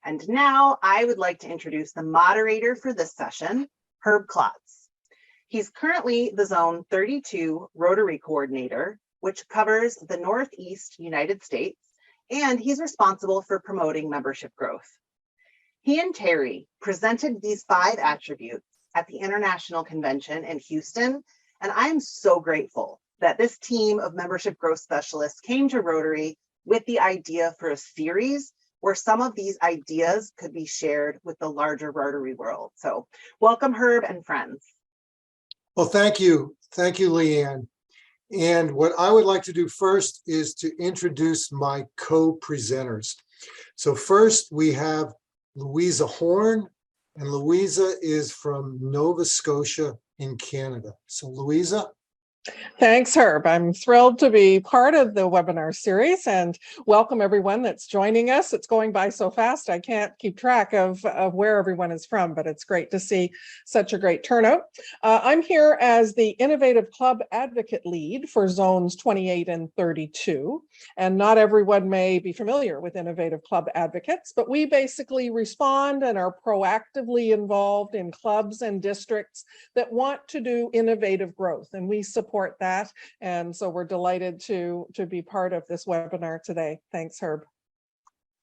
And now I would like to introduce the moderator for this session, Herb Klotz. He's currently the Zone 32 Rotary Coordinator, which covers the Northeast United States, and he's responsible for promoting membership growth. He and Terry presented these 5 attributes at the International Convention in Houston, and I'm so grateful that this team of membership growth specialists came to Rotary with the idea for a series where some of these ideas could be shared with the larger Rotary world. So welcome, Herb and friends. Well, thank you. Thank you, Leanne. And what I would like to do first is to introduce my co-presenters. So first we have Louisa Horn, and Louisa is from Nova Scotia in Canada. So Louisa. Thanks, Herb. I'm thrilled to be part of the webinar series and welcome everyone that's joining us. It's going by so fast, I can't keep track of where everyone is from, but it's great to see such a great turnout. I'm here as the Innovative Club Advocate Lead for Zones 28 and 32. And not everyone may be familiar with Innovative Club Advocates, but we basically respond and are proactively involved in clubs and districts that want to do innovative growth, and we support that. And so we're delighted to be part of this webinar today. Thanks, Herb.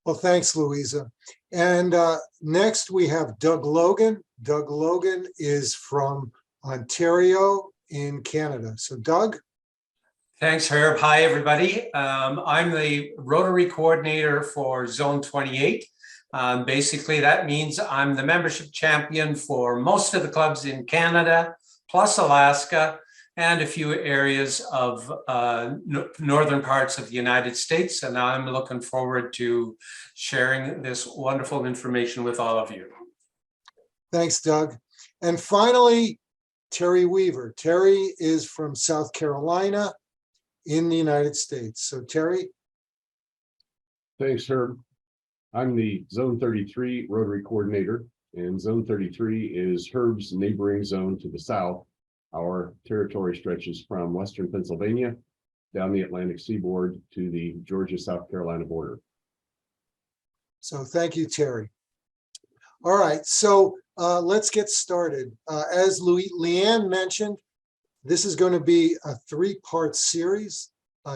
Well, thanks, Louisa. And next we have Doug Logan. Doug Logan is from Ontario in Canada. So Doug. Thanks, Herb. Hi, everybody. I'm the Rotary Coordinator for Zone 28. Basically, that means I'm the membership champion for most of the clubs in Canada, plus Alaska, and a few areas of northern parts of the United States. And I'm looking forward to sharing this wonderful information with all of you. Thanks, Doug. And finally, Terry Weaver. Terry is from South Carolina in the United States. So Terry. Thanks, Herb. I'm the Zone 33 Rotary Coordinator, and Zone 33 is Herb's neighboring zone to the south. Our territory stretches from western Pennsylvania down the Atlantic seaboard to the Georgia-South Carolina border. So thank you, Terry. All right, so let's get started. As Leanne mentioned, this is going to be a 3-part series.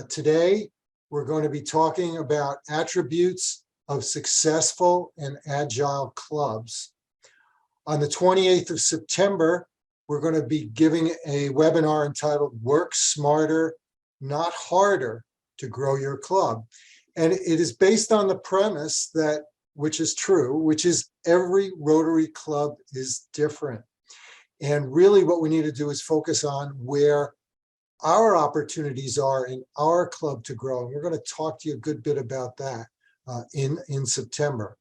Today, we're going to be talking about attributes of successful and agile clubs. On the 28th of September, we're going to be giving a webinar entitled Work Smarter, Not Harder to Grow Your Club. And it is based on the premise that, which is true, which is every Rotary club is different. And really what we need to do is focus on where our opportunities are in our club to grow. And we're going to talk to you a good bit about that in September.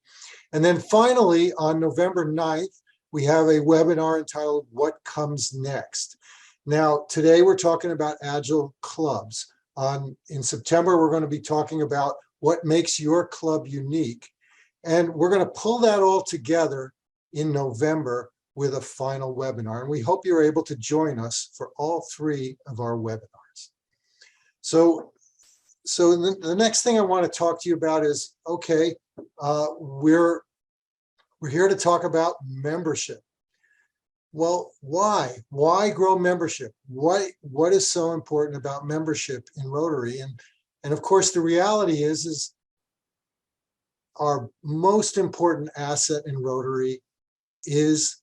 And then finally, on November 9th, we have a webinar entitled What Comes Next? Now, today we're talking about Agile clubs. In September, we're going to be talking about what makes your club unique. And we're going to pull that all together in November with a final webinar. And we hope you're able to join us for all 3 of our webinars. So the next thing I want to talk to you about is, okay, we're here to talk about membership. Well, why? Why grow membership? What is so important about membership in Rotary? And of course, the reality is our most important asset in Rotary is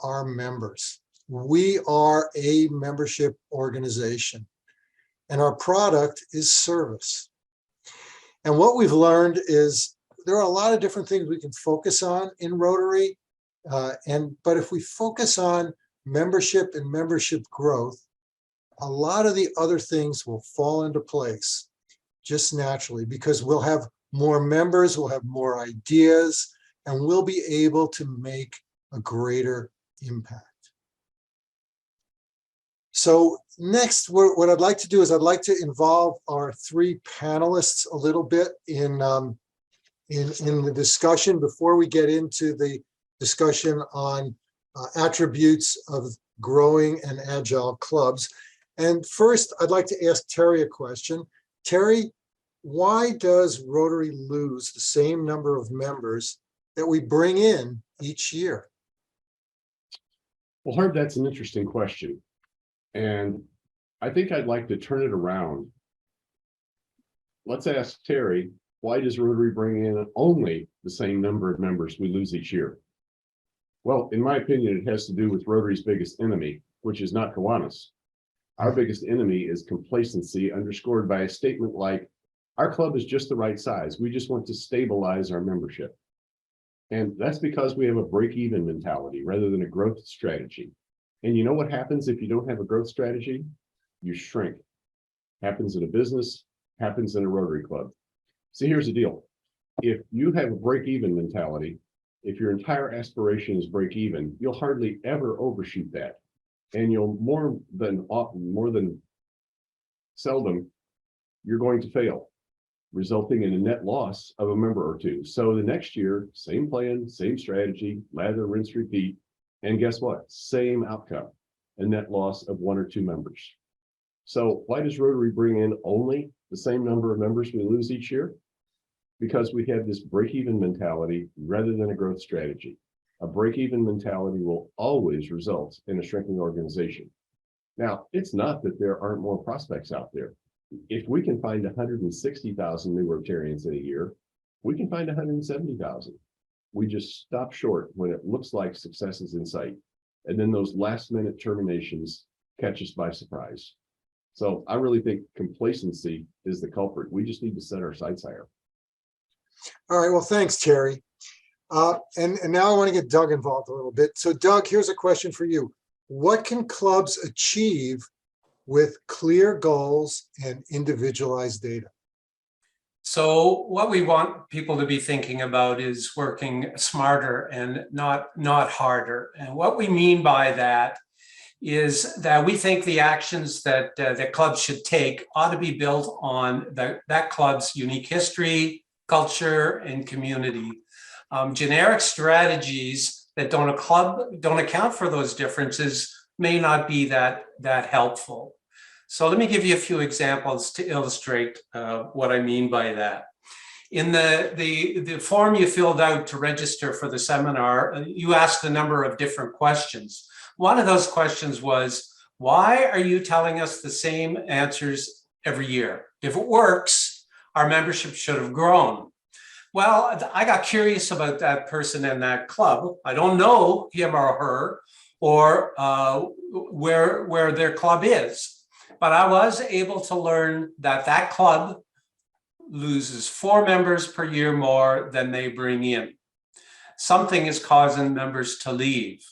our members. We are a membership organization, and our product is service. And what we've learned is there are a lot of different things we can focus on in Rotary, but if we focus on membership and membership growth, a lot of the other things will fall into place just naturally, because we'll have more members, we'll have more ideas, and we'll be able to make a greater impact. So next, what I'd like to do is I'd like to involve our 3 panelists a little bit in the discussion before we get into the discussion on attributes of growing and agile clubs. And first, I'd like to ask Terry a question. Terry, why does Rotary lose the same number of members that we bring in each year? Well, Herb, that's an interesting question. And I think I'd like to turn it around. Let's ask Terry, why does Rotary bring in only the same number of members we lose each year? Well, in my opinion, it has to do with Rotary's biggest enemy, which is not Kiwanis. Our biggest enemy is complacency, underscored by a statement like, our club is just the right size. We just want to stabilize our membership. And that's because we have a break-even mentality rather than a growth strategy. And you know what happens if you don't have a growth strategy? You shrink. Happens in a business, happens in a Rotary Club. See, here's the deal. If you have a break-even mentality, if your entire aspiration is break even, you'll hardly ever overshoot that. And you'll more than seldom, you're going to fail, resulting in a net loss of a member or two. So the next year, same plan, same strategy, lather, rinse, repeat. And guess what? Same outcome, a net loss of 1 or 2 members. So why does Rotary bring in only the same number of members we lose each year? Because we have this break-even mentality rather than a growth strategy. A break-even mentality will always result in a shrinking organization. Now, it's not that there aren't more prospects out there. If we can find 160,000 new Rotarians in a year, we can find 170,000. We just stop short when it looks like success is in sight. And then those last-minute terminations catch us by surprise. So I really think complacency is the culprit. We just need to set our sights higher. All right, well, thanks, Terry. And now I want to get Doug involved a little bit. So Doug, here's a question for you. What can clubs achieve with clear goals and individualized data? So what we want people to be thinking about is working smarter and not harder. And what we mean by that is that we think the actions that clubs should take ought to be built on that club's unique history, culture, and community. Generic strategies that don't account for those differences may not be that helpful. So let me give you a few examples to illustrate what I mean by that. In the form you filled out to register for the seminar, you asked a number of different questions. One of those questions was, why are you telling us the same answers every year? If it works, our membership should have grown. Well, I got curious about that person in that club. I don't know him or her or where their club is. But I was able to learn that that club loses 4 members per year more than they bring in. Something is causing members to leave.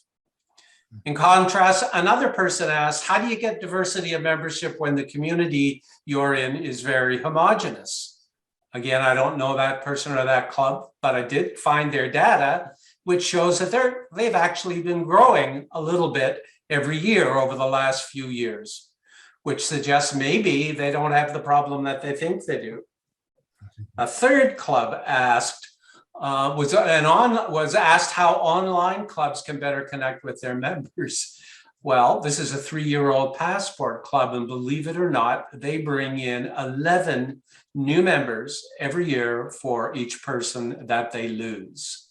In contrast, another person asked, how do you get diversity of membership when the community you're in is very homogenous? Again, I don't know that person or that club, but I did find their data, which shows that they've actually been growing a little bit every year over the last few years, which suggests maybe they don't have the problem that they think they do. A third club was asked how online clubs can better connect with their members. Well, this is a 3-year-old passport club, and believe it or not, they bring in 11 new members every year for each person that they lose.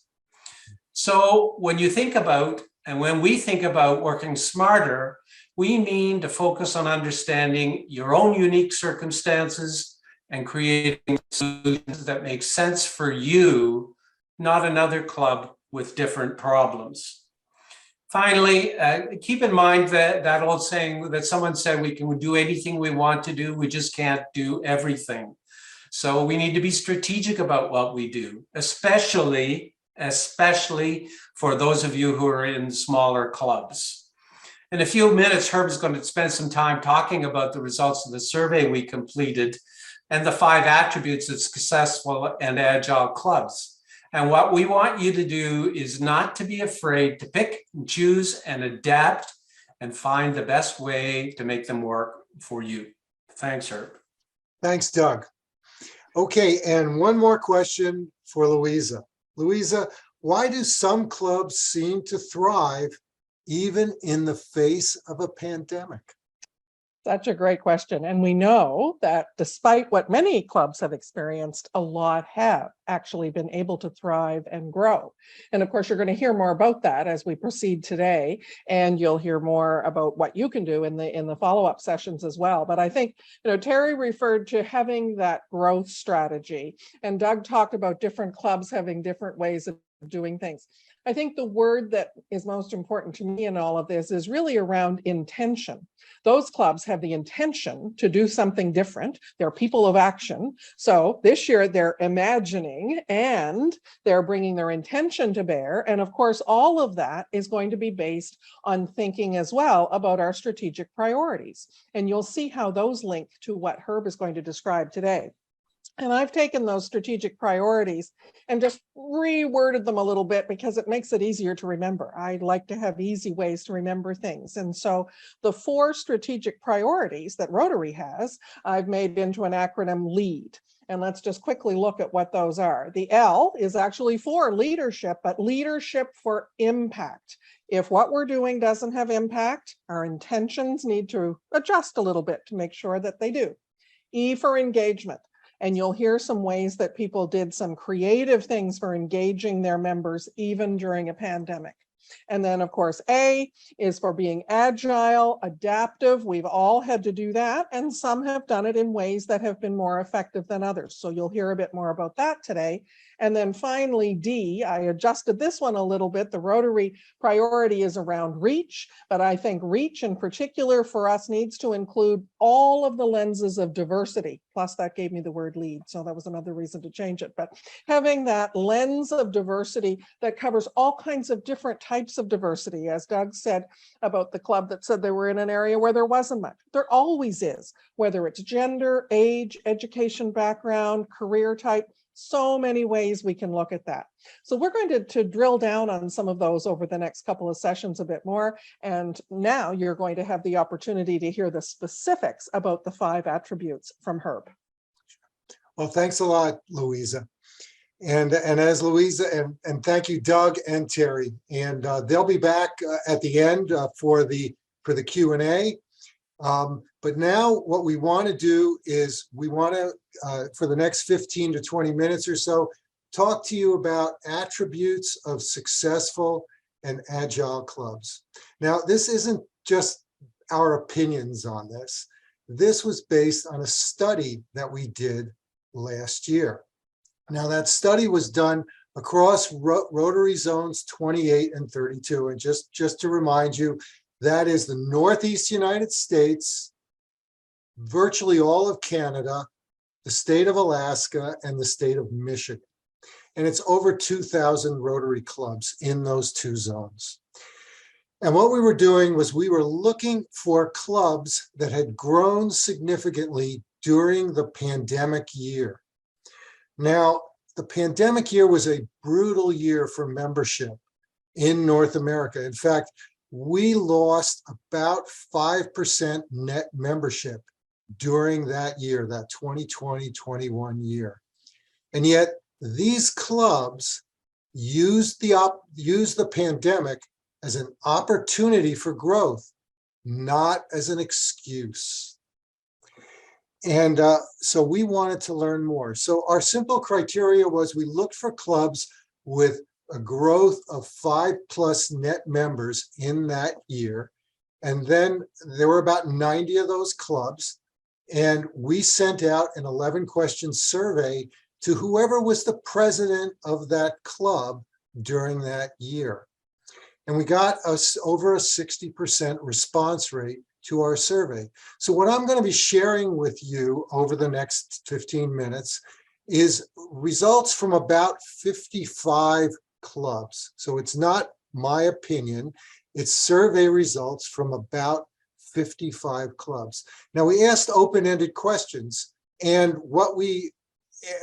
So when you think about, and when we think about working smarter, we mean to focus on understanding your own unique circumstances and creating solutions that make sense for you, not another club with different problems. Finally, keep in mind that old saying that someone said, we can do anything we want to do, we just can't do everything. So we need to be strategic about what we do, especially for those of you who are in smaller clubs. In a few minutes, Herb is going to spend some time talking about the results of the survey we completed and the 5 attributes of successful and agile clubs. And what we want you to do is not to be afraid to pick and choose and adapt and find the best way to make them work for you. Thanks, Herb. Thanks, Doug. Okay, and one more question for Louisa. Louisa, why do some clubs seem to thrive even in the face of a pandemic? Such a great question. And we know that despite what many clubs have experienced, a lot have actually been able to thrive and grow. And of course, you're going to hear more about that as we proceed today. And you'll hear more about what you can do in the follow-up sessions as well. But I think, Terry referred to having that growth strategy. And Doug talked about different clubs having different ways of doing things. I think the word that is most important to me in all of this is really around intention. Those clubs have the intention to do something different. They're people of action. So this year they're imagining and they're bringing their intention to bear. And of course, all of that is going to be based on thinking as well about our strategic priorities. And you'll see how those link to what Herb is going to describe today. And I've taken those strategic priorities and just reworded them a little bit because it makes it easier to remember. I like to have easy ways to remember things. And so the 4 strategic priorities that Rotary has, I've made into an acronym LEAD. And let's just quickly look at what those are. The L is actually for leadership, but leadership for impact. If what we're doing doesn't have impact, our intentions need to adjust a little bit to make sure that they do. E for engagement. And you'll hear some ways that people did some creative things for engaging their members even during a pandemic. And then, of course, A is for being agile, adaptive. We've all had to do that, and some have done it in ways that have been more effective than others. So you'll hear a bit more about that today. And then finally, D, I adjusted this one a little bit. The Rotary priority is around reach, but I think reach in particular for us needs to include all of the lenses of diversity. Plus that gave me the word lead, so that was another reason to change it. But having that lens of diversity that covers all kinds of different types of diversity, as Doug said about the club that said they were in an area where there wasn't much. There always is, whether it's gender, age, education background, career type. So many ways we can look at that. So we're going to drill down on some of those over the next couple of sessions a bit more. And now you're going to have the opportunity to hear the specifics about the 5 attributes from Herb. Well, thanks a lot, Louisa. And as Louisa, and thank you, Doug and Terry. And they'll be back at the end for the Q&A. But now what we want to do is we want to, for the next 15 to 20 minutes or so, talk to you about attributes of successful and agile clubs. Now, this isn't just our opinions on this. This was based on a study that we did last year. Now, that study was done across Rotary zones 28 and 32. And just to remind you, that is the Northeast United States, virtually all of Canada, the state of Alaska, and the state of Michigan. And it's over 2,000 Rotary clubs in those 2 zones. And what we were doing was we were looking for clubs that had grown significantly during the pandemic year. Now, the pandemic year was a brutal year for membership in North America. In fact, we lost about 5% net membership during that year, that 2020-21 year. And yet these clubs used the pandemic as an opportunity for growth, not as an excuse. And so we wanted to learn more. So our simple criteria was we looked for clubs with a growth of 5+ net members in that year. And then there were about 90 of those clubs. And we sent out an 11-question survey to whoever was the president of that club during that year. And we got us over a 60% response rate to our survey. So what I'm going to be sharing with you over the next 15 minutes is results from about 55 clubs. So it's not my opinion, it's survey results from about 55 clubs. Now we asked open-ended questions, and what we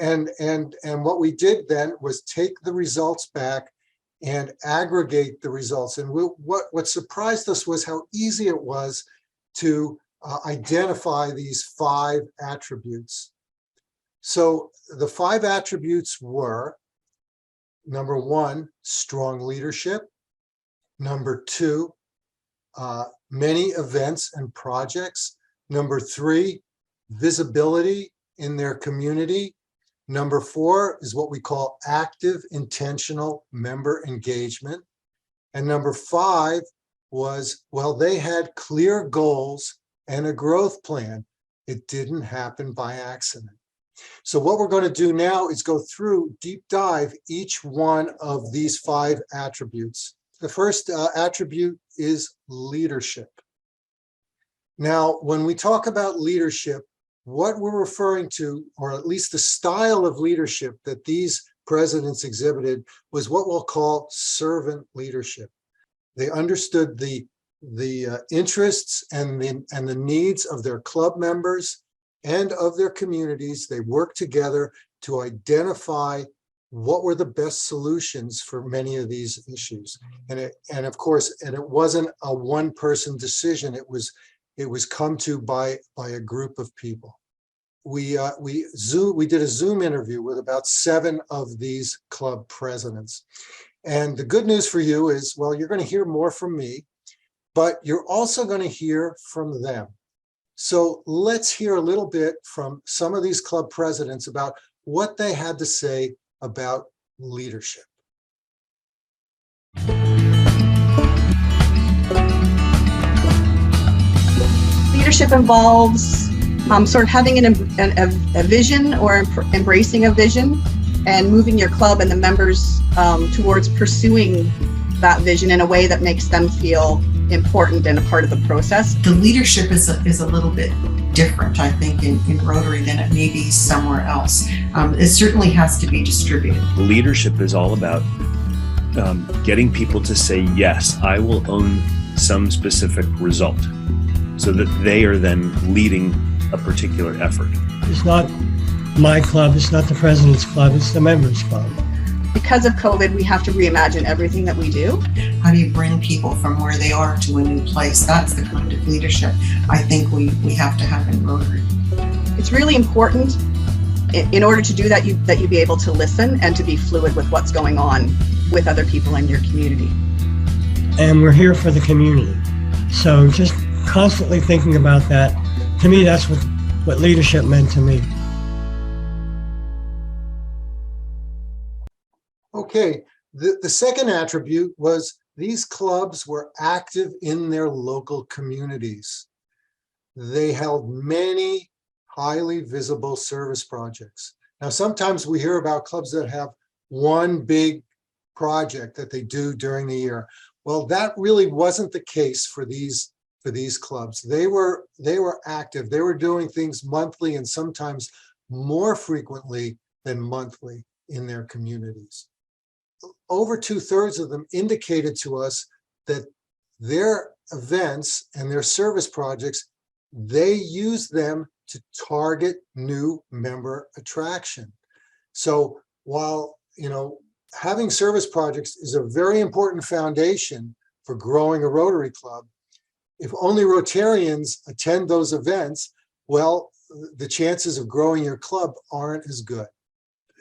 did then was take the results back and aggregate the results. And what surprised us was how easy it was to identify these 5 attributes. So the 5 attributes were: number 1, strong leadership; number 2, many events and projects; Number 3, visibility in their community. Number 4 is what we call active, intentional member engagement. And number 5 was, well, they had clear goals and a growth plan. It didn't happen by accident. So what we're going to do now is go through, deep dive each one of these 5 attributes. The first attribute is leadership. Now, when we talk about leadership, what we're referring to, or at least the style of leadership that these presidents exhibited, was what we'll call servant leadership. They understood the interests and the needs of their club members and of their communities. They worked together to identify what were the best solutions for many of these issues. And of course, it wasn't a one-person decision. It was come to by a group of people. We did a Zoom interview with about 7 of these club presidents. And the good news for you is, well, you're going to hear more from me, but you're also going to hear from them. So let's hear a little bit from some of these club presidents about what they had to say about leadership. Leadership involves sort of having a vision or embracing a vision and moving your club and the members towards pursuing that vision in a way that makes them feel important and a part of the process. The leadership is a little bit different, I think, in Rotary than it may be somewhere else. It certainly has to be distributed. Leadership is all about getting people to say, yes, I will own some specific result, so that they are then leading a particular effort. It's not my club, it's not the president's club, it's the members' club. Because of COVID, we have to reimagine everything that we do. How do you bring people from where they are to a new place? That's the kind of leadership I think we have to have in Rotary. It's really important in order to do that, that you be able to listen and to be fluid with what's going on with other people in your community. And we're here for the community. So just constantly thinking about that, to me, that's what leadership meant to me. Okay, the second attribute was these clubs were active in their local communities. They held many highly visible service projects. Now, sometimes we hear about clubs that have one big project that they do during the year. Well, that really wasn't the case for these clubs. They were active. They were doing things monthly and sometimes more frequently than monthly in their communities. Over 2/3 of them indicated to us that their events and their service projects, they use them to target new member attraction. So while, having service projects is a very important foundation for growing a Rotary Club, if only Rotarians attend those events, well, the chances of growing your club aren't as good.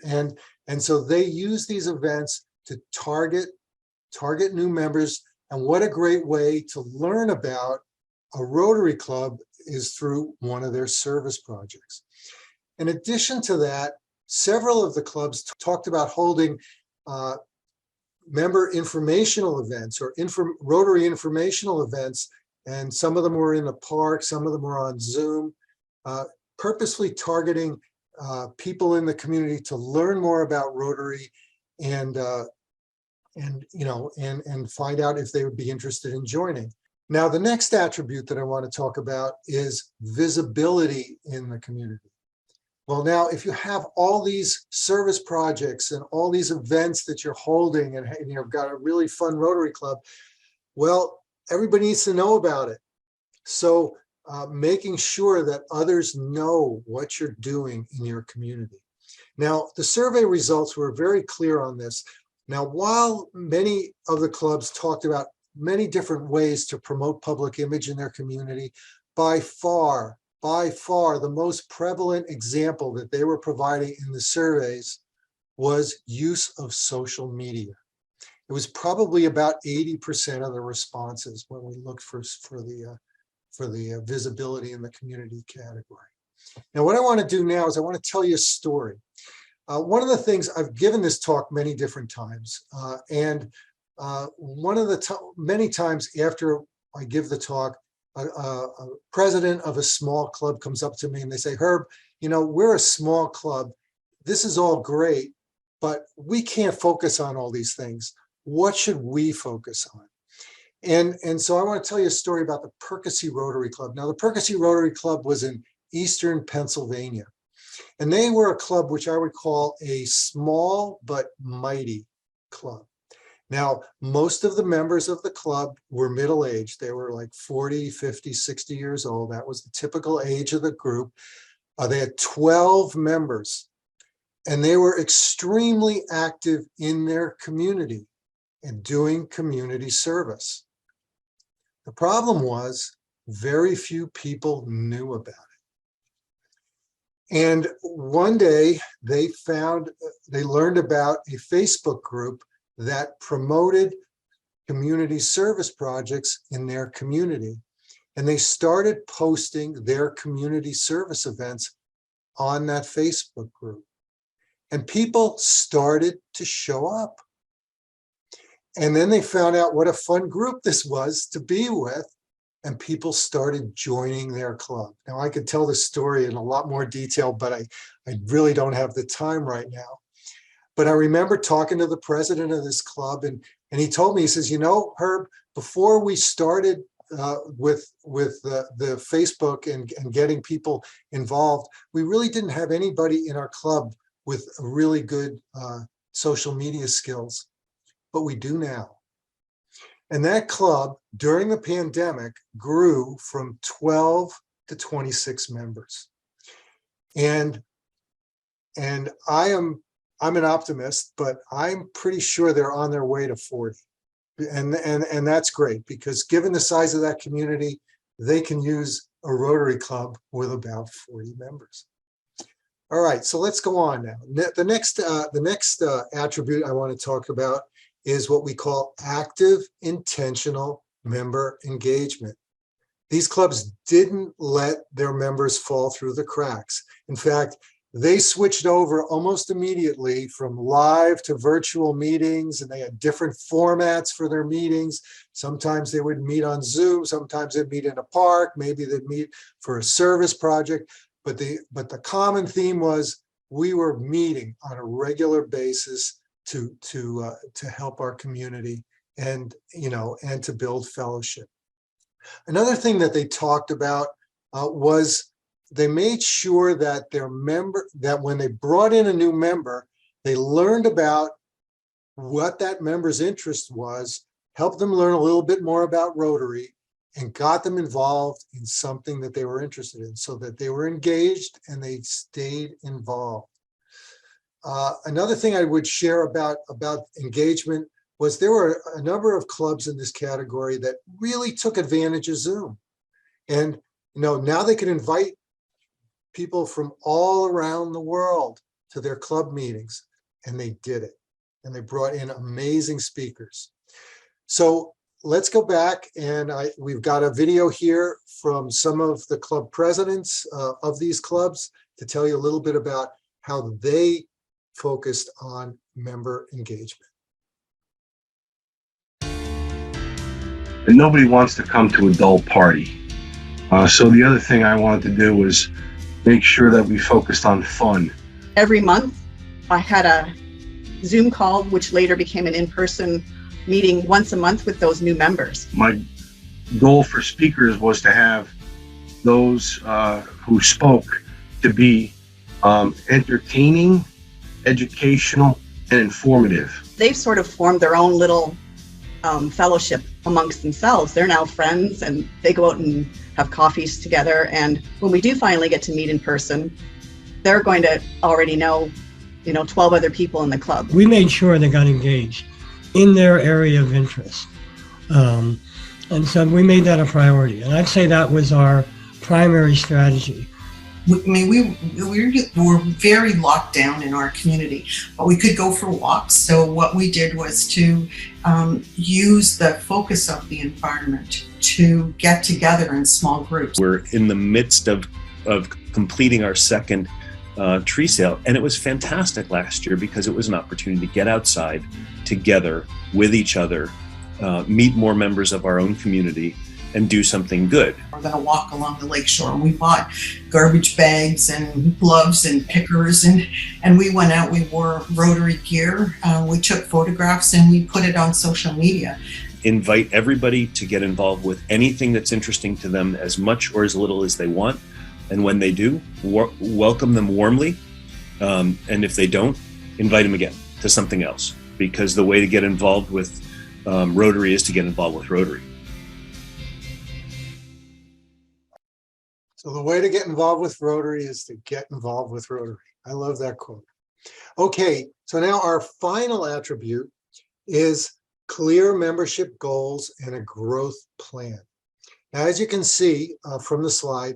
And so they use these events to target new members. And what a great way to learn about a Rotary Club is through one of their service projects. In addition to that, several of the clubs talked about holding member informational events or Rotary informational events. And some of them were in the park, some of them were on Zoom, purposely targeting people in the community to learn more about Rotary and find out if they would be interested in joining. Now, the next attribute that I want to talk about is visibility in the community. Well, now, if you have all these service projects and all these events that you're holding and you've got a really fun Rotary Club, well, everybody needs to know about it. So making sure that others know what you're doing in your community. Now, the survey results were very clear on this. Now, while many of the clubs talked about many different ways to promote public image in their community, by far, the most prevalent example that they were providing in the surveys was use of social media. It was probably about 80% of the responses when we looked for visibility in the community category. Now, what I want to do now is I want to tell you a story. One of the things, I've given this talk many different times, and one of the many times after I give the talk, a president of a small club comes up to me and they say, Herb, you know, we're a small club. This is all great, but we can't focus on all these things. What should we focus on? And so I want to tell you a story about the Percy Rotary Club. Now, the Percy Rotary Club was in Eastern Pennsylvania, and they were a club which I would call a small but mighty club. Now, most of the members of the club were middle-aged. They were like 40, 50, 60 years old. That was the typical age of the group. They had 12 members, and they were extremely active in their community and doing community service. The problem was very few people knew about it. And one day they learned about a Facebook group that promoted community service projects in their community. And they started posting their community service events on that Facebook group. And people started to show up. And then they found out what a fun group this was to be with, and people started joining their club. Now, I could tell this story in a lot more detail, but I really don't have the time right now. But I remember talking to the president of this club, and he told me, he says, you know, Herb, before we started with the Facebook and getting people involved, we really didn't have anybody in our club with really good social media skills, but we do now. And that club during the pandemic grew from 12 to 26 members. And I'm an optimist, but I'm pretty sure they're on their way to 40. And that's great, because given the size of that community, they can use a Rotary Club with about 40 members. All right, so let's go on now. The next attribute I want to talk about is what we call active, intentional member engagement. These clubs didn't let their members fall through the cracks. In fact, they switched over almost immediately from live to virtual meetings, and they had different formats for their meetings. Sometimes they would meet on Zoom, sometimes they'd meet in a park, maybe they'd meet for a service project. But the common theme was we were meeting on a regular basis to help our community and to build fellowship. Another thing that they talked about was they made sure that that when they brought in a new member, they learned about what that member's interest was, helped them learn a little bit more about Rotary, and got them involved in something that they were interested in, so that they were engaged and they stayed involved. Another thing I would share about engagement was there were a number of clubs in this category that really took advantage of Zoom. And now they can invite people from all around the world to their club meetings, and they did it. And they brought in amazing speakers. So let's go back, and we've got a video here from some of the club presidents of these clubs to tell you a little bit about how they focused on member engagement. And nobody wants to come to a dull party. So the other thing I wanted to do was make sure that we focused on fun. Every month, I had a Zoom call, which later became an in-person meeting once a month with those new members. My goal for speakers was to have those who spoke to be entertaining, educational, and informative. They've sort of formed their own little fellowship amongst themselves. They're now friends, and they go out and have coffees together. And when we do finally get to meet in person, they're going to already know, 12 other people in the club. We made sure they got engaged in their area of interest. And so we made that a priority. And I'd say that was our primary strategy. we were very locked down in our community, but we could go for walks. So what we did was to use the focus of the environment to get together in small groups. We're in the midst of completing our second tree sale, and it was fantastic last year because it was an opportunity to get outside together with each other, meet more members of our own community, and do something good. We're going to walk along the lakeshore, and we bought garbage bags and gloves and pickers, and we went out. We wore Rotary gear. We took photographs and we put it on social media. Invite everybody to get involved with anything that's interesting to them, as much or as little as they want. And when they do, welcome them warmly. And if they don't, invite them again to something else, because the way to get involved with Rotary is to get involved with Rotary. So the way to get involved with Rotary is to get involved with Rotary. I love that quote. Okay, so now our final attribute is clear membership goals and a growth plan. Now, as you can see from the slide,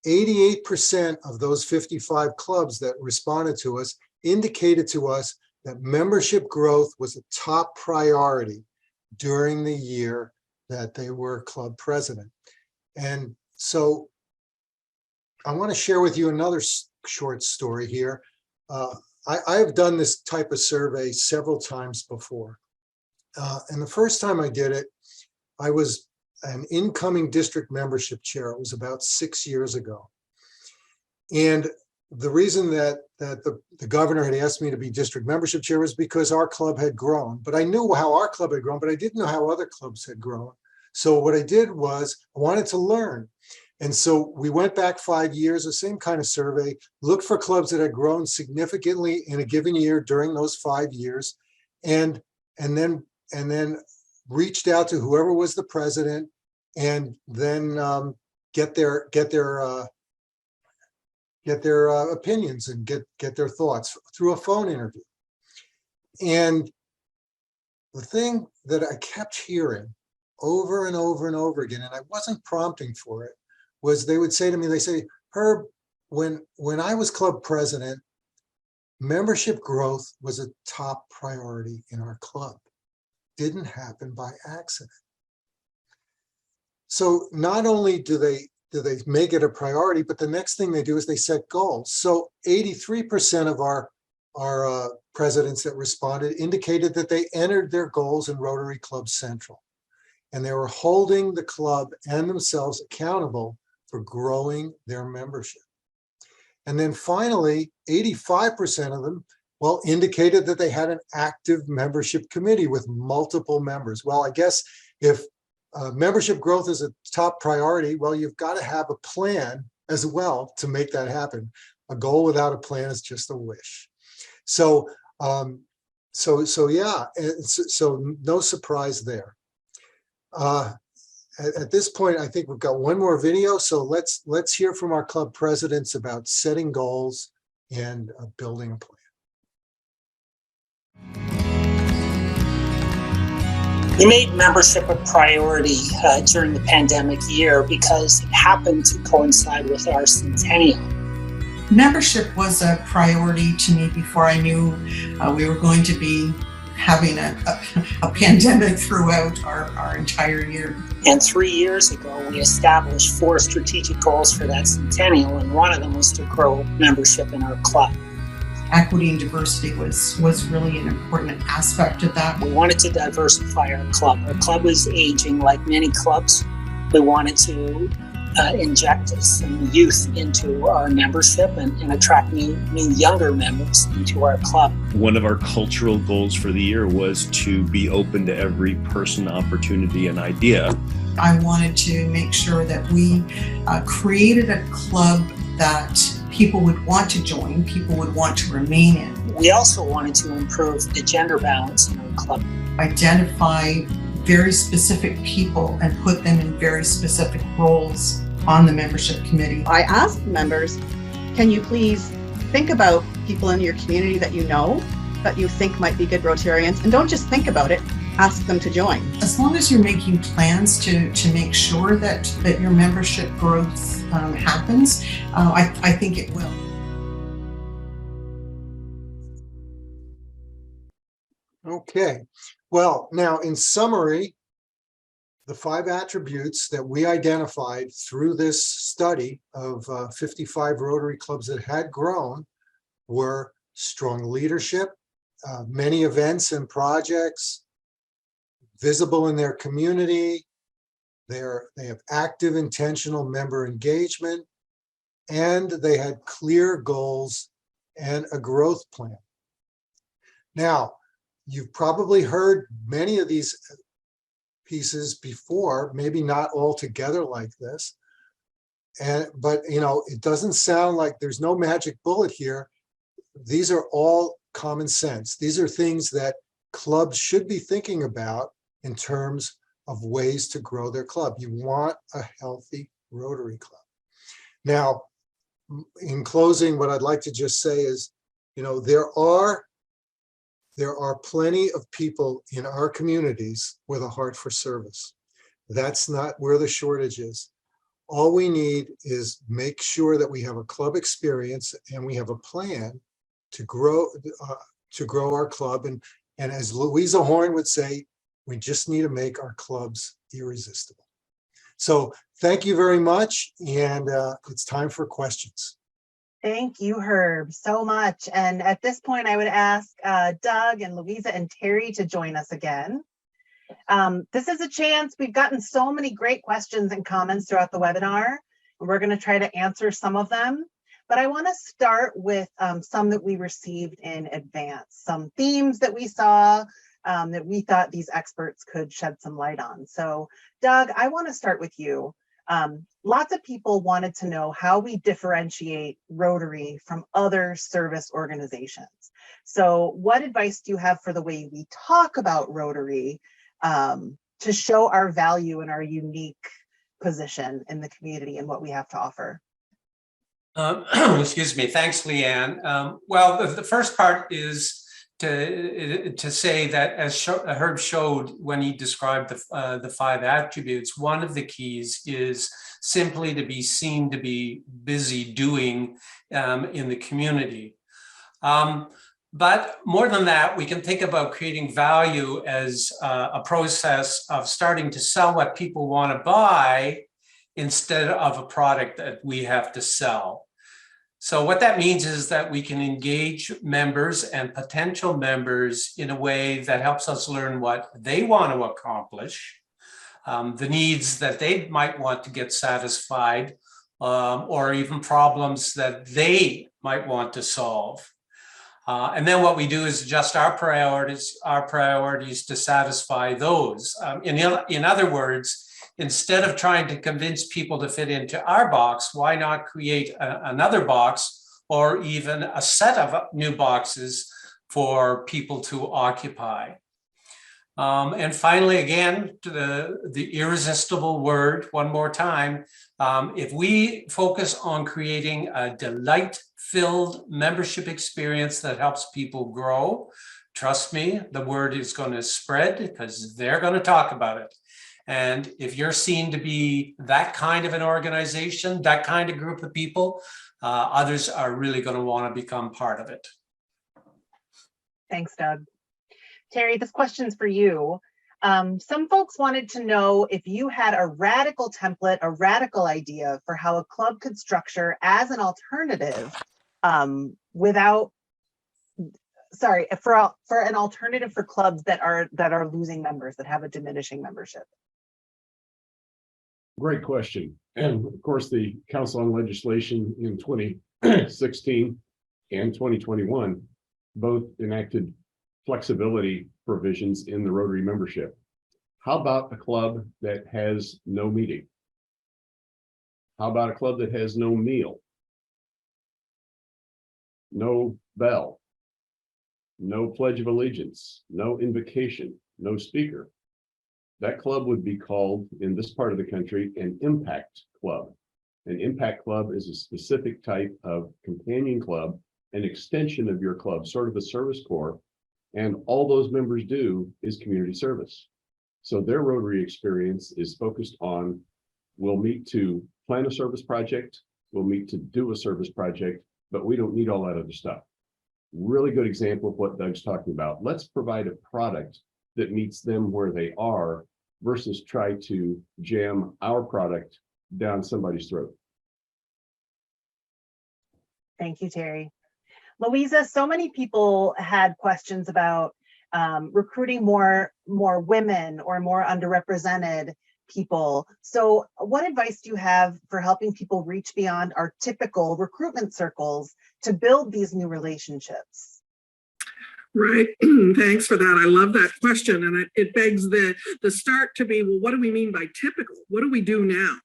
88% of those 55 clubs that responded to us indicated to us that membership growth was a top priority during the year that they were club president. And so I want to share with you another short story here. I have done this type of survey several times before. And the first time I did it, I was an incoming district membership chair. It was about 6 years ago. And the reason that the governor had asked me to be district membership chair was because our club had grown. But I knew how our club had grown, but I didn't know how other clubs had grown. So what I did was I wanted to learn. And so we went back 5 years, the same kind of survey, looked for clubs that had grown significantly in a given year during those 5 years, and then reached out to whoever was the president, and then get their opinions and get their thoughts through a phone interview. And the thing that I kept hearing over and over and over again, and I wasn't prompting for it, was they would say to me, they say, Herb, when I was club president, membership growth was a top priority in our club. Didn't happen by accident. So not only do they make it a priority, but the next thing they do is they set goals. So 83% of our presidents that responded indicated that they entered their goals in Rotary Club Central, and they were holding the club and themselves accountable for growing their membership. And then finally, 85% of them, well, indicated that they had an active membership committee with multiple members. Well, I guess if membership growth is a top priority, well, you've got to have a plan as well to make that happen. A goal without a plan is just a wish. So, yeah, so no surprise there. At this point, I think we've got one more video. So let's hear from our club presidents about setting goals and building a plan. We made membership a priority during the pandemic year because it happened to coincide with our centennial. Membership was a priority to me before I knew we were going to be having a pandemic throughout our entire year. And 3 years ago, we established 4 strategic goals for that centennial, and one of them was to grow membership in our club. Equity and diversity was really an important aspect of that. We wanted to diversify our club. Our club was aging like many clubs. We wanted to inject some youth into our membership and attract new younger members into our club. One of our cultural goals for the year was to be open to every person, opportunity, and idea. I wanted to make sure that we created a club that people would want to join, people would want to remain in. We also wanted to improve the gender balance in our club. Identify very specific people and put them in very specific roles on the membership committee. I asked members, can you please think about people in your community that you know, that you think might be good Rotarians, and don't just think about it, ask them to join. As long as you're making plans to make sure that your membership growth happens, I think it will. Okay, well, now in summary, the 5 attributes that we identified through this study of 55 Rotary clubs that had grown were strong leadership, many events and projects, visible in their community, they have active, intentional member engagement, and they had clear goals and a growth plan. Now, you've probably heard many of these pieces before, maybe not all together like this. But it doesn't sound like there's no magic bullet here. These are all common sense. These are things that clubs should be thinking about in terms of ways to grow their club. You want a healthy Rotary Club. Now, in closing, what I'd like to just say is, there are plenty of people in our communities with a heart for service. That's not where the shortage is. All we need is make sure that we have a club experience and we have a plan to grow our club. And as Louisa Horn would say, we just need to make our clubs irresistible. So thank you very much. And it's time for questions. Thank you, Herb, so much. And at this point, I would ask Doug and Louisa and Terry to join us again. This is a chance. We've gotten so many great questions and comments throughout the webinar, and we're going to try to answer some of them. But I want to start with some that we received in advance, some themes that we saw that we thought these experts could shed some light on. So, Doug, I want to start with you. Lots of people wanted to know how we differentiate Rotary from other service organizations. So what advice do you have for the way we talk about Rotary to show our value and our unique position in the community and what we have to offer? Excuse me. Thanks, Leanne. Well, the first part is to say that, as Herb showed when he described the 5 attributes, one of the keys is simply to be seen to be busy doing in the community. But more than that, we can think about creating value as a process of starting to sell what people want to buy instead of a product that we have to sell. So what that means is that we can engage members and potential members in a way that helps us learn what they want to accomplish, the needs that they might want to get satisfied, or even problems that they might want to solve. And then what we do is adjust our priorities to satisfy those. In other words, instead of trying to convince people to fit into our box, why not create another box or even a set of new boxes for people to occupy? And finally, again, to the irresistible word one more time, if we focus on creating a delight-filled membership experience that helps people grow, trust me, the word is going to spread because they're going to talk about it. And if you're seen to be that kind of an organization, that kind of group of people, others are really going to want to become part of it. Thanks, Doug. Terry, this question's for you. Some folks wanted to know if you had a radical template, a radical idea for how a club could structure as an alternative for an alternative for clubs that are losing members, that have a diminishing membership. Great question. And of course, the Council on Legislation in 2016 and 2021 both enacted flexibility provisions in the Rotary membership. How about a club that has no meeting? How about a club that has no meal? No bell? No pledge of allegiance? No invocation? No speaker? That club would be called, in this part of the country, an impact club. An impact club is a specific type of companion club, an extension of your club, sort of a service corps And all those members do is community service. So their Rotary experience is focused on, we'll meet to plan a service project, we'll meet to do a service project, but we don't need all that other stuff. Really good example of what Doug's talking about. Let's provide a product that meets them where they are versus try to jam our product down somebody's throat. Thank you, Terry. Louisa, so many people had questions about recruiting more women or more underrepresented people. So what advice do you have for helping people reach beyond our typical recruitment circles to build these new relationships? Right. Thanks for that. I love that question. And it begs the start to be, well, what do we mean by typical? What do we do now?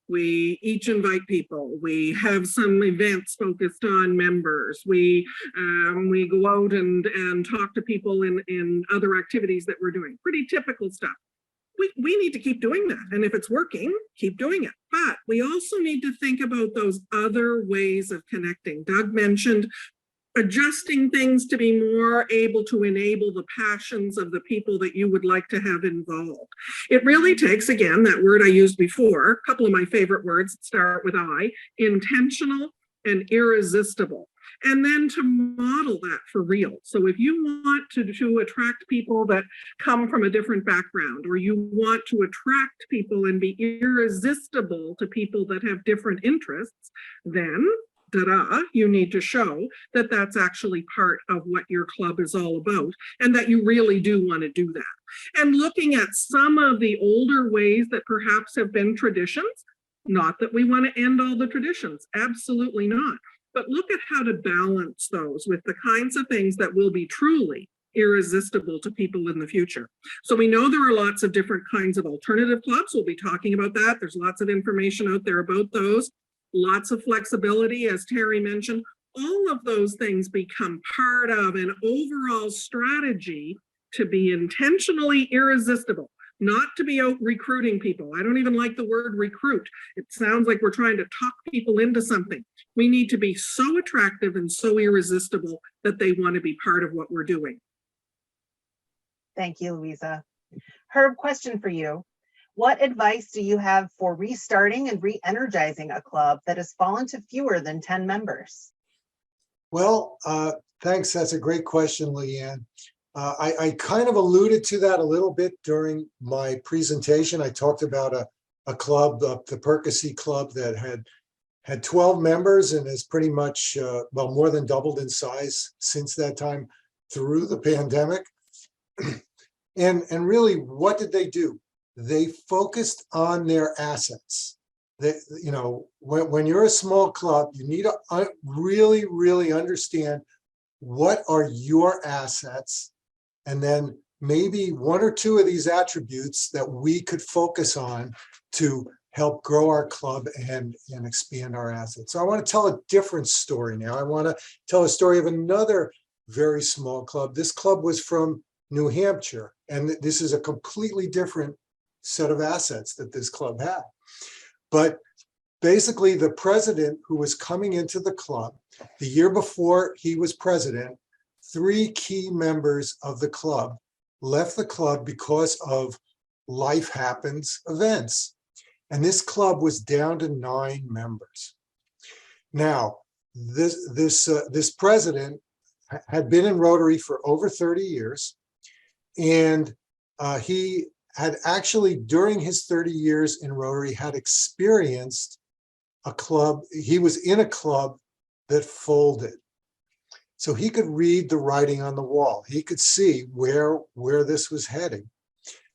We each invite people. We have some events focused on members. We go out and talk to people in other activities that we're doing. Pretty typical stuff. We need to keep doing that. And if it's working, keep doing it. But we also need to think about those other ways of connecting. Doug mentioned adjusting things to be more able to enable the passions of the people that you would like to have involved. It really takes, again, that word I used before, a couple of my favorite words start with I, intentional and irresistible. And then to model that for real. So if you want to attract people that come from a different background, or you want to attract people and be irresistible to people that have different interests, then you need to show that that's actually part of what your club is all about and that you really do want to do that. And looking at some of the older ways that perhaps have been traditions, not that we want to end all the traditions, absolutely not. But look at how to balance those with the kinds of things that will be truly irresistible to people in the future. So we know there are lots of different kinds of alternative clubs. We'll be talking about that. There's lots of information out there about those. Lots of flexibility, as Terry mentioned. All of those things become part of an overall strategy to be intentionally irresistible, not to be out recruiting people. I don't even like the word recruit. It sounds like we're trying to talk people into something. We need to be so attractive and so irresistible that they want to be part of what we're doing. Thank you, Louisa. Herb, question for you. What advice do you have for restarting and re-energizing a club that has fallen to fewer than 10 members? Well, thanks. That's a great question, Leanne. I kind of alluded to that a little bit during my presentation. I talked about a club, the Percy Club, that had 12 members and has pretty much, well, more than doubled in size since that time through the pandemic. And really, what did they do? They focused on their assets. They, when you're a small club, you need to really, really understand what are your assets, and then maybe one or two of these attributes that we could focus on to help grow our club and expand our assets. So I want to tell a different story now. I want to tell a story of another very small club. This club was from New Hampshire, and this is a completely different set of assets that this club had. But basically, the president who was coming into the club, the year before he was president, 3 key members of the club left the club because of life happens events. And this club was down to 9 members. Now, this president had been in Rotary for over 30 years, and he had actually, during his 30 years in Rotary, had experienced a club. He was in a club that folded. So he could read the writing on the wall. He could see where this was heading.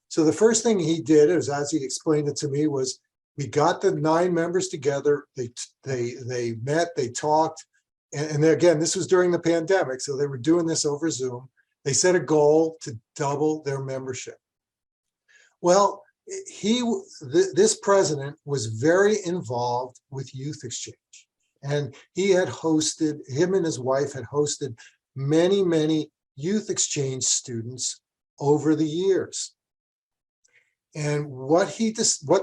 So the first thing he did, as he explained it to me, was we got the 9 members together. They met, they talked. And again, this was during the pandemic, so they were doing this over Zoom. They set a goal to double their membership. Well, this president was very involved with youth exchange, and him and his wife had hosted many, many youth exchange students over the years. And what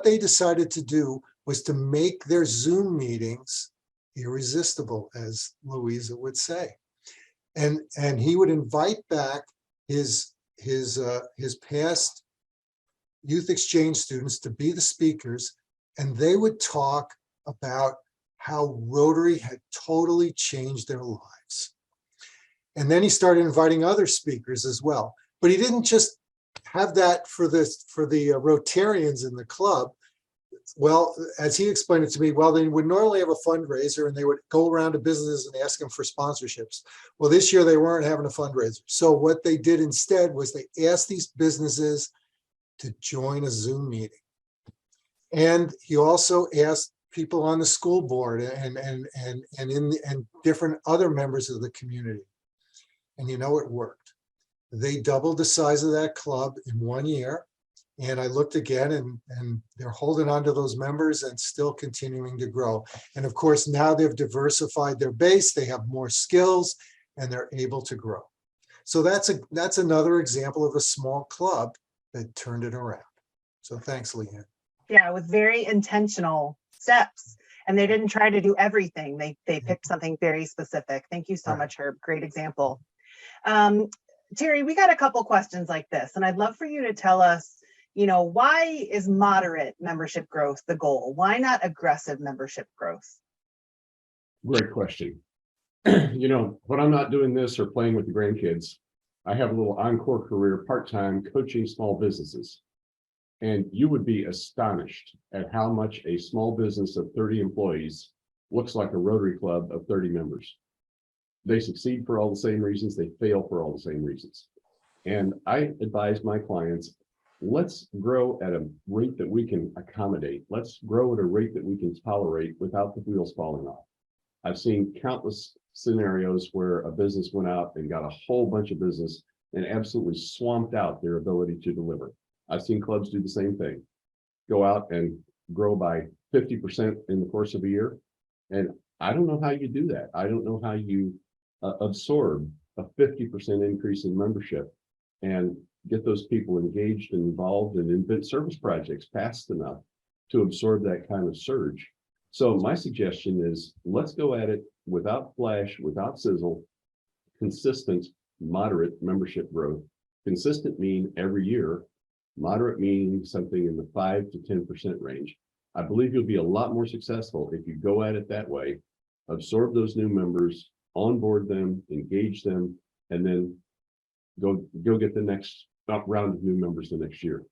they decided to do was to make their Zoom meetings irresistible, as Louisa would say. And he would invite back his past youth exchange students to be the speakers, and they would talk about how Rotary had totally changed their lives. And then he started inviting other speakers as well. But he didn't just have that for the Rotarians in the club. Well, as he explained it to me, well, they would normally have a fundraiser and they would go around to businesses and ask them for sponsorships. Well, this year they weren't having a fundraiser. So what they did instead was they asked these businesses to join a Zoom meeting. And he also asked people on the school board and different other members of the community. And you know, it worked. They doubled the size of that club in 1 year. And I looked again, and they're holding on to those members and still continuing to grow. And of course, now they've diversified their base, they have more skills, and they're able to grow. So that's another example of a small club that turned it around. So thanks, Leanne. Yeah, with very intentional steps. And they didn't try to do everything. They picked something very specific. Thank you so much, Herb. Great example. Terry, we got a couple questions like this, and I'd love for you to tell us, you know, why is moderate membership growth the goal? Why not aggressive membership growth? Great question. You know, when I'm not doing this or playing with the grandkids, I have a little encore career part-time coaching small businesses. And you would be astonished at how much a small business of 30 employees looks like a Rotary Club of 30 members. They succeed for all the same reasons, they fail for all the same reasons. And I advise my clients, let's grow at a rate that we can accommodate. Let's grow at a rate that we can tolerate without the wheels falling off. I've seen countless scenarios where a business went out and got a whole bunch of business and absolutely swamped out their ability to deliver. I've seen clubs do the same thing, go out and grow by 50% in the course of a year. And I don't know how you do that. I don't know how you absorb a 50% increase in membership and get those people engaged and involved and invent service projects fast enough to absorb that kind of surge. So my suggestion is, let's go at it without flash, without sizzle, consistent, moderate membership growth. Consistent mean every year, moderate meaning something in the 5 to 10% range. I believe you'll be a lot more successful if you go at it that way, absorb those new members, onboard them, engage them, and then go get the next round of new members the next year.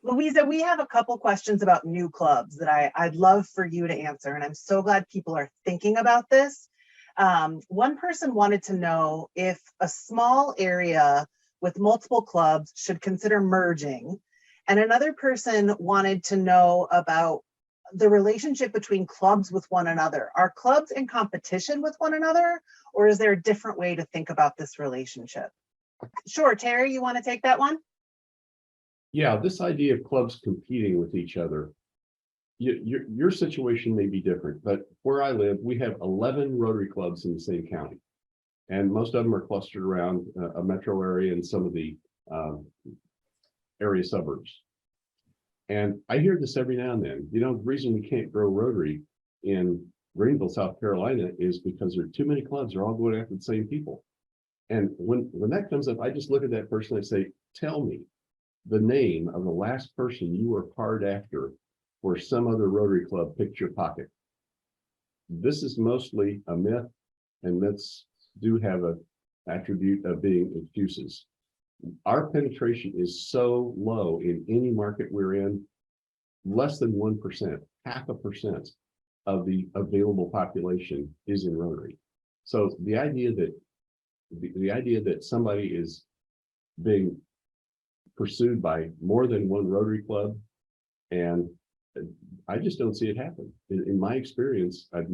Louisa, we have a couple questions about new clubs that I'd love for you to answer, and I'm so glad people are thinking about this. One person wanted to know if a small area with multiple clubs should consider merging, and another person wanted to know about the relationship between clubs with one another. Are clubs in competition with one another, or is there a different way to think about this relationship? Sure, Terry, you want to take that one? Yeah, this idea of clubs competing with each other, your situation may be different, but where I live, we have 11 Rotary clubs in the same county. And most of them are clustered around a metro area and some of the area suburbs. And I hear this every now and then. You know, the reason we can't grow Rotary in Greenville, South Carolina is because there are too many clubs, they're all going after the same people. And when that comes up, I just look at that person and I say, tell me the name of the last person you were hard after where some other Rotary Club picked your pocket. This is mostly a myth, and myths do have an attribute of being excuses. Our penetration is so low in any market we're in, less than 1%, 0.5% of the available population is in Rotary. So the idea that somebody is being pursued by more than one Rotary Club, and I just don't see it happen. In my experience, I've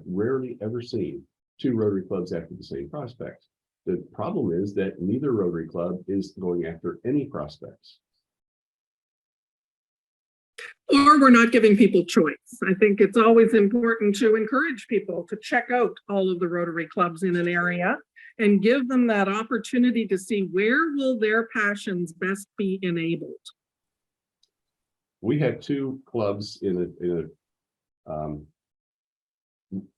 rarely ever seen two Rotary Clubs after the same prospect. The problem is that neither Rotary Club is going after any prospects. Or we're not giving people choice. I think it's always important to encourage people to check out all of the Rotary Clubs in an area and give them that opportunity to see where will their passions best be enabled. We have two clubs in a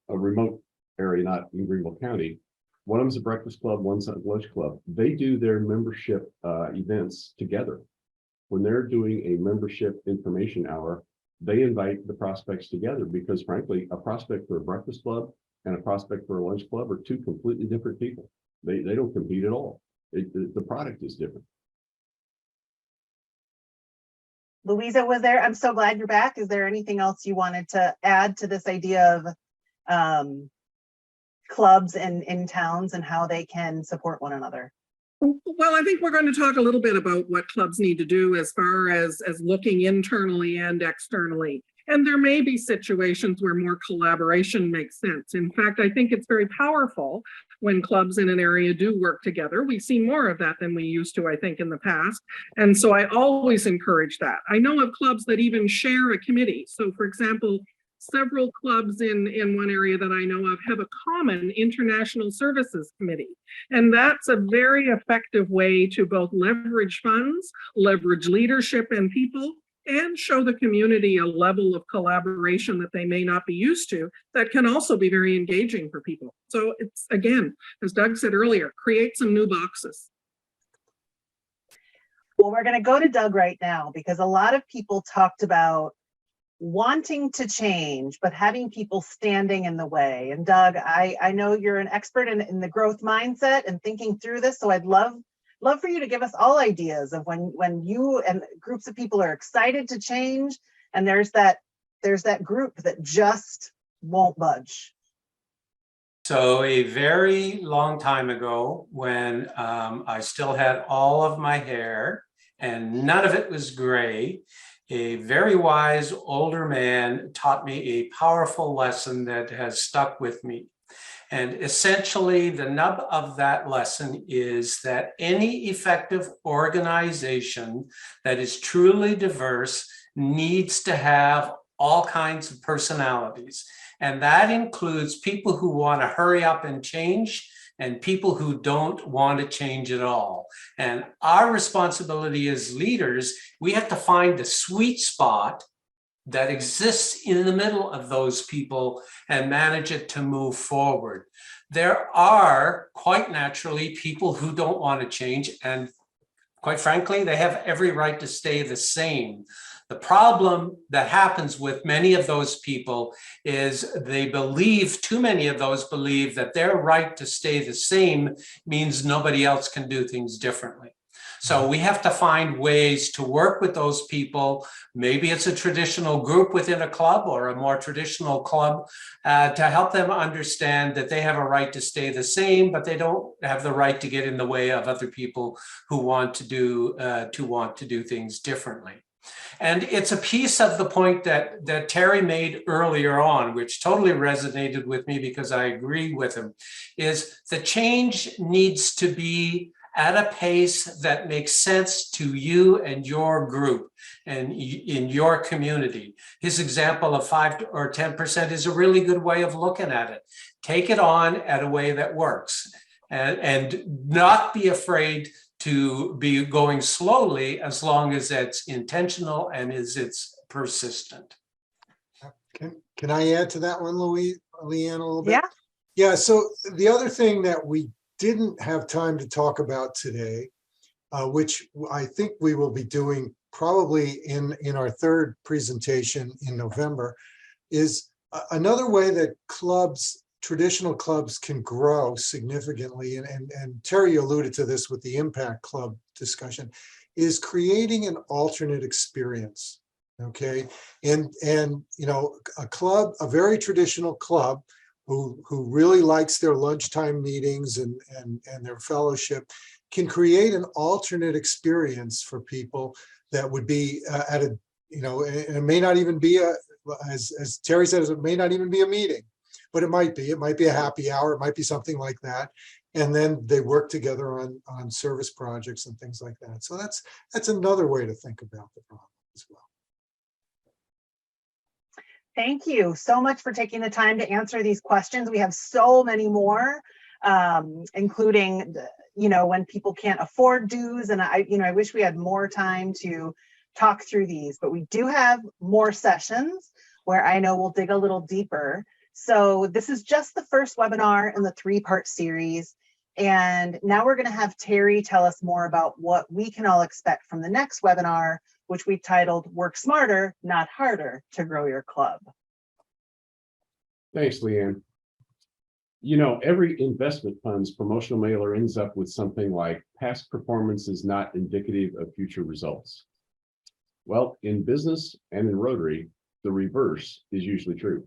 remote area, not in Greenville County, One of them's a breakfast club, one's a lunch club. They do their membership events together. When they're doing a membership information hour, they invite the prospects together because frankly, a prospect for a breakfast club and a prospect for a lunch club are two completely different people. They don't compete at all. The product is different. Louisa was there. I'm so glad you're back. Is there anything else you wanted to add to this idea of clubs in towns and how they can support one another? Well, I think we're going to talk a little bit about what clubs need to do as far as looking internally and externally. And there may be situations where more collaboration makes sense. In fact, I think it's very powerful when clubs in an area do work together. We see more of that than we used to, I think, in the past. And so I always encourage that. I know of clubs that even share a committee. So for example, several clubs in one area that I know of have a common international services committee. And that's a very effective way to both leverage funds, leverage leadership and people, and show the community a level of collaboration that they may not be used to that can also be very engaging for people. So it's, again, as Doug said earlier, create some new boxes. Well, we're going to go to Doug right now because a lot of people talked about wanting to change, but having people standing in the way. And Doug, I know you're an expert in the growth mindset and thinking through this. So I'd love for you to give us all ideas of when you and groups of people are excited to change and there's that group that just won't budge. So a very long time ago when I still had all of my hair and none of it was gray, a very wise older man taught me a powerful lesson that has stuck with me. And essentially, the nub of that lesson is that any effective organization that is truly diverse needs to have all kinds of personalities. And that includes people who want to hurry up and change and people who don't want to change at all. And our responsibility as leaders, we have to find the sweet spot that exists in the middle of those people and manage it to move forward. There are quite naturally people who don't want to change, and quite frankly, they have every right to stay the same. The problem that happens with many of those people is they believe, too many of those believe that their right to stay the same means nobody else can do things differently. So we have to find ways to work with those people. Maybe it's a traditional group within a club or a more traditional club to help them understand that they have a right to stay the same, but they don't have the right to get in the way of other people who want to do things differently. And it's a piece of the point that Terry made earlier on, which totally resonated with me because I agree with him, is the change needs to be at a pace that makes sense to you and your group and in your community. His example of 5 or 10% is a really good way of looking at it. Take it on at a way that works and not be afraid to be going slowly as long as it's intentional and it's persistent. Can I add to that one, Leanne, a little bit? Yeah. Yeah, so the other thing that we didn't have time to talk about today, which I think we will be doing probably in our third presentation in November, is another way that traditional clubs can grow significantly, and Terry alluded to this with the Impact Club discussion, is creating an alternate experience. Okay, and you know, a very traditional club who really likes their lunchtime meetings and their fellowship can create an alternate experience for people that would be at a, you know, and it may not even be as Terry says, it may not even be a meeting, but it might be a happy hour, it might be something like that. And then they work together on service projects and things like that. So that's another way to think about the problem as well. Thank you so much for taking the time to answer these questions. We have so many more, including, you know, when people can't afford dues. And I wish we had more time to talk through these, but we do have more sessions where I know we'll dig a little deeper. So this is just the first webinar in the 3-part series. And now we're going to have Terry tell us more about what we can all expect from the next webinar, which we've titled Work Smarter, Not Harder to Grow Your Club. Thanks, Leanne. You know, every investment fund's promotional mailer ends up with something like past performance is not indicative of future results. Well, in business and in Rotary, the reverse is usually true.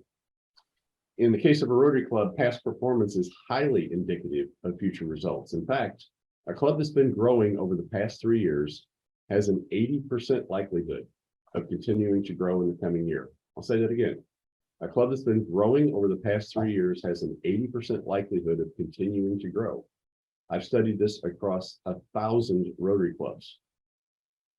In the case of a Rotary Club, past performance is highly indicative of future results. In fact, a club that's been growing over the past 3 years has an 80% likelihood of continuing to grow in the coming year. I'll say that again. A club that's been growing over the past 3 years has an 80% likelihood of continuing to grow. I've studied this across 1,000 Rotary clubs.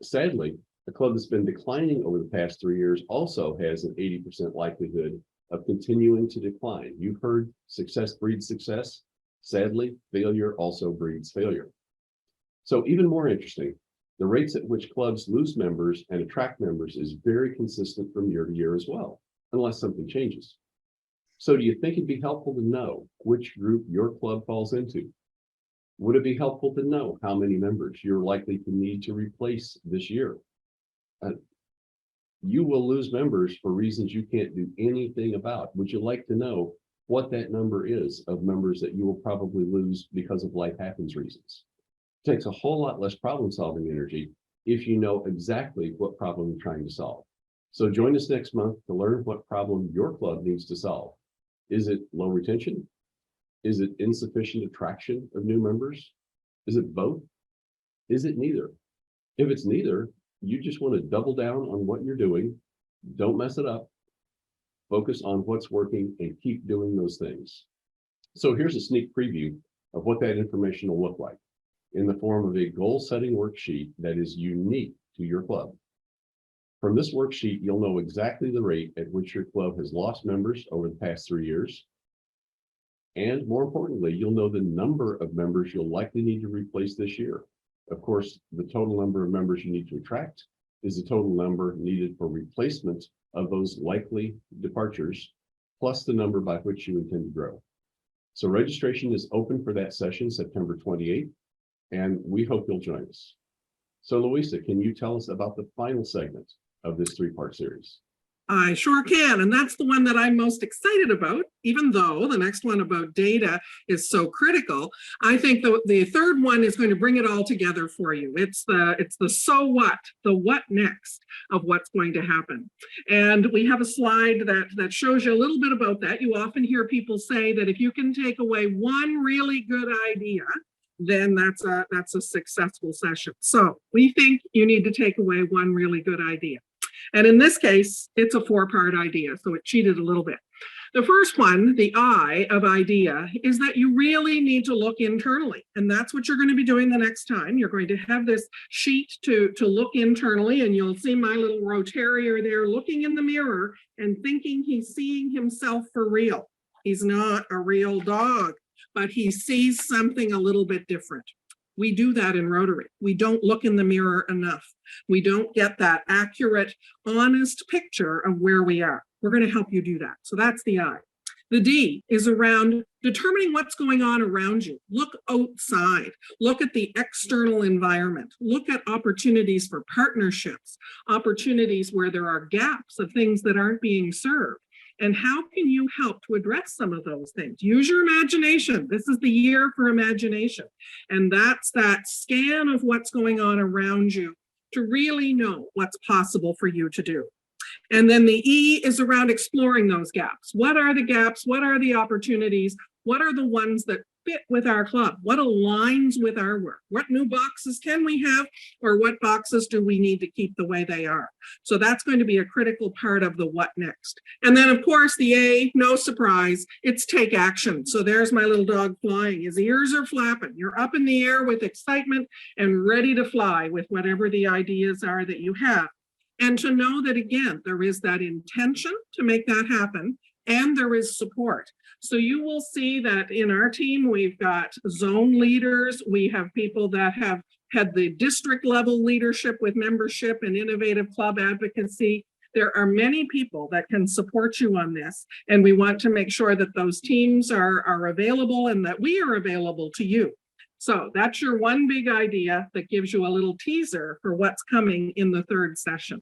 Sadly, a club that's been declining over the past 3 years also has an 80% likelihood of continuing to decline. You've heard success breeds success. Sadly, failure also breeds failure. So even more interesting, the rates at which clubs lose members and attract members is very consistent from year to year as well, unless something changes. So do you think it'd be helpful to know which group your club falls into? Would it be helpful to know how many members you're likely to need to replace this year? You will lose members for reasons you can't do anything about. Would you like to know what that number is of members that you will probably lose because of life happens reasons? It takes a whole lot less problem solving energy if you know exactly what problem you're trying to solve. So join us next month to learn what problem your club needs to solve. Is it low retention? Is it insufficient attraction of new members? Is it both? Is it neither? If it's neither, you just want to double down on what you're doing. Don't mess it up. Focus on what's working and keep doing those things. So here's a sneak preview of what that information will look like in the form of a goal-setting worksheet that is unique to your club. From this worksheet, you'll know exactly the rate at which your club has lost members over the past 3 years. And more importantly, you'll know the number of members you'll likely need to replace this year. Of course, the total number of members you need to attract is the total number needed for replacement of those likely departures, plus the number by which you intend to grow. So registration is open for that session, September 28th, and we hope you'll join us. So Louisa, can you tell us about the final segment of this 3-part series? I sure can, and that's the one that I'm most excited about, even though the next one about data is so critical. I think the third one is going to bring it all together for you. It's the so what, the what next of what's going to happen. And we have a slide that shows you a little bit about that. You often hear people say that if you can take away one really good idea, then that's a successful session. So we think you need to take away one really good idea. And in this case, it's a 4-part idea, so it cheated a little bit. The first one, the I of idea, is that you really need to look internally. And that's what you're going to be doing the next time. You're going to have this sheet to look internally, and you'll see my little Rotarier there looking in the mirror and thinking he's seeing himself for real. He's not a real dog, but he sees something a little bit different. We do that in Rotary. We don't look in the mirror enough. We don't get that accurate, honest picture of where we are. We're going to help you do that. So that's the I. The D is around determining what's going on around you. Look outside. Look at the external environment. Look at opportunities for partnerships, opportunities where there are gaps of things that aren't being served. And how can you help to address some of those things? Use your imagination. This is the year for imagination. And that's that scan of what's going on around you to really know what's possible for you to do. And then the E is around exploring those gaps. What are the gaps? What are the opportunities? What are the ones that fit with our club? What aligns with our work? What new boxes can we have, or what boxes do we need to keep the way they are? So that's going to be a critical part of the what next. And then of course the A, no surprise, it's take action. So there's my little dog flying. His ears are flapping. You're up in the air with excitement and ready to fly with whatever the ideas are that you have. And to know that, again, there is that intention to make that happen, and there is support. So you will see that in our team, we've got zone leaders. We have people that have had the district level leadership with membership and innovative club advocacy. There are many people that can support you on this, and we want to make sure that those teams are available and that we are available to you. So that's your one big idea that gives you a little teaser for what's coming in the third session.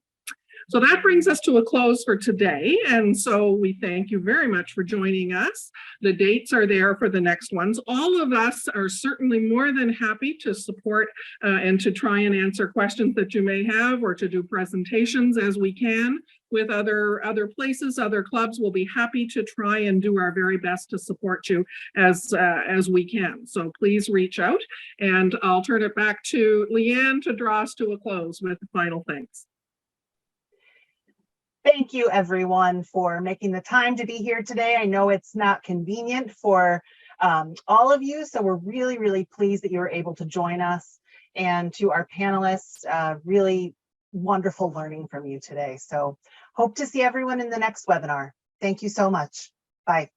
So that brings us to a close for today. And so we thank you very much for joining us. The dates are there for the next ones. All of us are certainly more than happy to support and to try and answer questions that you may have, or to do presentations as we can with other places, other clubs. We'll be happy to try and do our very best to support you as we can. So please reach out, and I'll turn it back to Leanne to draw us to a close with the final thanks. Thank you, everyone, for making the time to be here today. I know it's not convenient for all of you, so we're really, really pleased that you were able to join us. And to our panelists, really wonderful learning from you today. So hope to see everyone in the next webinar. Thank you so much. Bye.